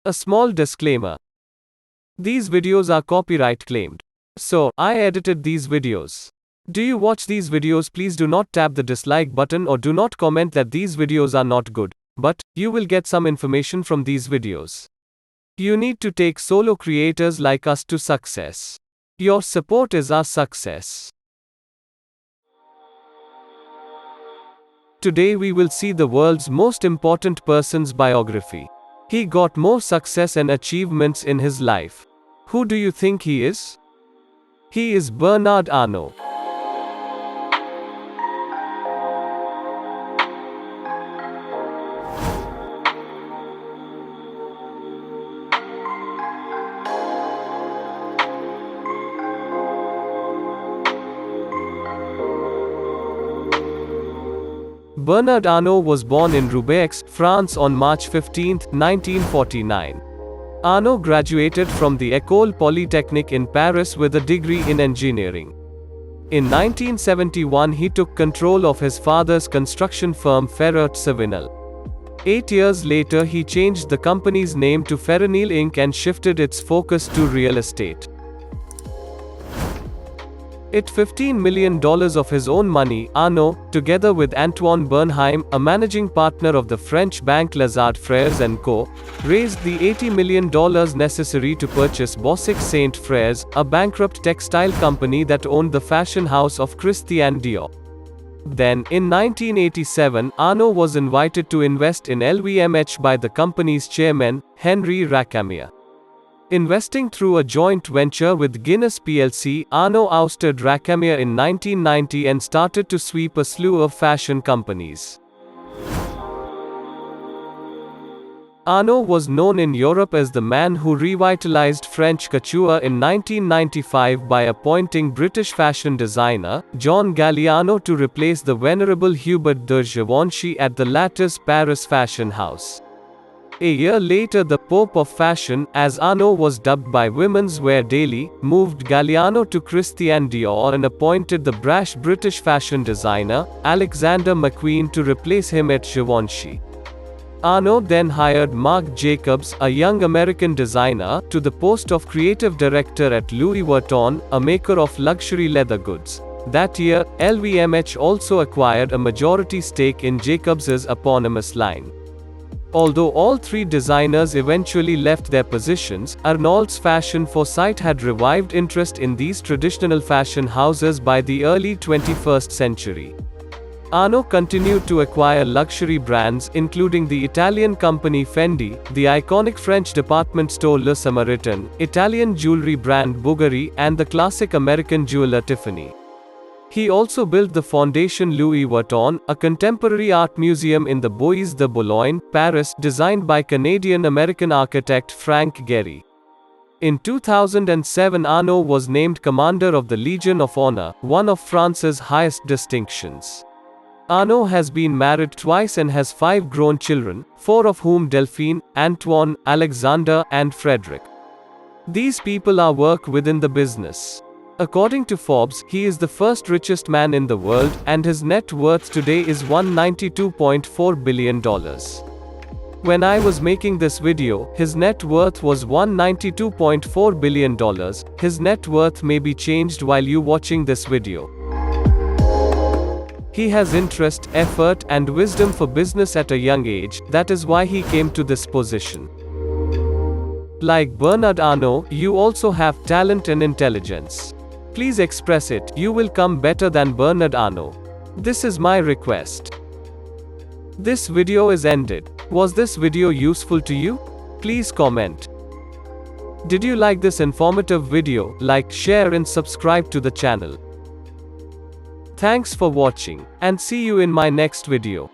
A small disclaimer. These videos are copyright claimed. So, I edited these videos. Do you watch these videos? Please do not tap the dislike button or do not comment that these videos are not good. But, you will get some information from these videos. You need to take solo creators like us to success. Your support is our success. Today we will see the world's most important person's biography. He got more success and achievements in his life. Who do you think he is? He is Bernard Arnault. Bernard Arnault was born in Roubaix, France on March 15, 1949. Arnault graduated from the École Polytechnique in Paris with a degree in engineering. In 1971 he took control of his father's construction firm Ferrault Savinel. 8 years later he changed the company's name to Ferronil Inc. and shifted its focus to real estate. It $15 million of his own money, Arnault, together with Antoine Bernheim, a managing partner of the French bank Lazard Frères & Co., raised the $80 million necessary to purchase Boussic Saint Frères, a bankrupt textile company that owned the fashion house of Christian Dior. Then, in 1987, Arnault was invited to invest in LVMH by the company's chairman, Henri Racamier. Investing through a joint venture with Guinness plc, Arnault ousted Racamier in 1990 and started to sweep a slew of fashion companies. Arnault was known in Europe as the man who revitalized French couture in 1995 by appointing British fashion designer, John Galliano to replace the venerable Hubert de Givenchy at the latter's Paris fashion house. A year later the Pope of Fashion, as Arnault was dubbed by Women's Wear Daily, moved Galliano to Christian Dior and appointed the brash British fashion designer, Alexander McQueen to replace him at Givenchy. Arnault then hired Marc Jacobs, a young American designer, to the post of creative director at Louis Vuitton, a maker of luxury leather goods. That year, LVMH also acquired a majority stake in Jacobs's eponymous line. Although all three designers eventually left their positions, Arnault's fashion foresight had revived interest in these traditional fashion houses by the early 21st century. Arnault continued to acquire luxury brands, including the Italian company Fendi, the iconic French department store Le Samaritain, Italian jewelry brand Bulgari, and the classic American jeweler Tiffany. He also built the Fondation Louis Vuitton, a contemporary art museum in the Bois de Boulogne, Paris, designed by Canadian-American architect Frank Gehry. In 2007 Arnault was named Commander of the Legion of Honor, one of France's highest distinctions. Arnault has been married twice and has 5 grown children, 4 of whom Delphine, Antoine, Alexander, and Frederick. These people are work within the business. According to Forbes, he is the first richest man in the world, and his net worth today is $192.4 billion. When I was making this video, his net worth was $192.4 billion. His net worth may be changed while you watching this video. He has interest, effort, and wisdom for business at a young age, that is why he came to this position. Like Bernard Arnault, you also have talent and intelligence. Please express it, you will come better than Bernard Arnault. This is my request. This video is ended. Was this video useful to you? Please comment. Did you like this informative video? Like, share and subscribe to the channel. Thanks for watching, and see you in my next video.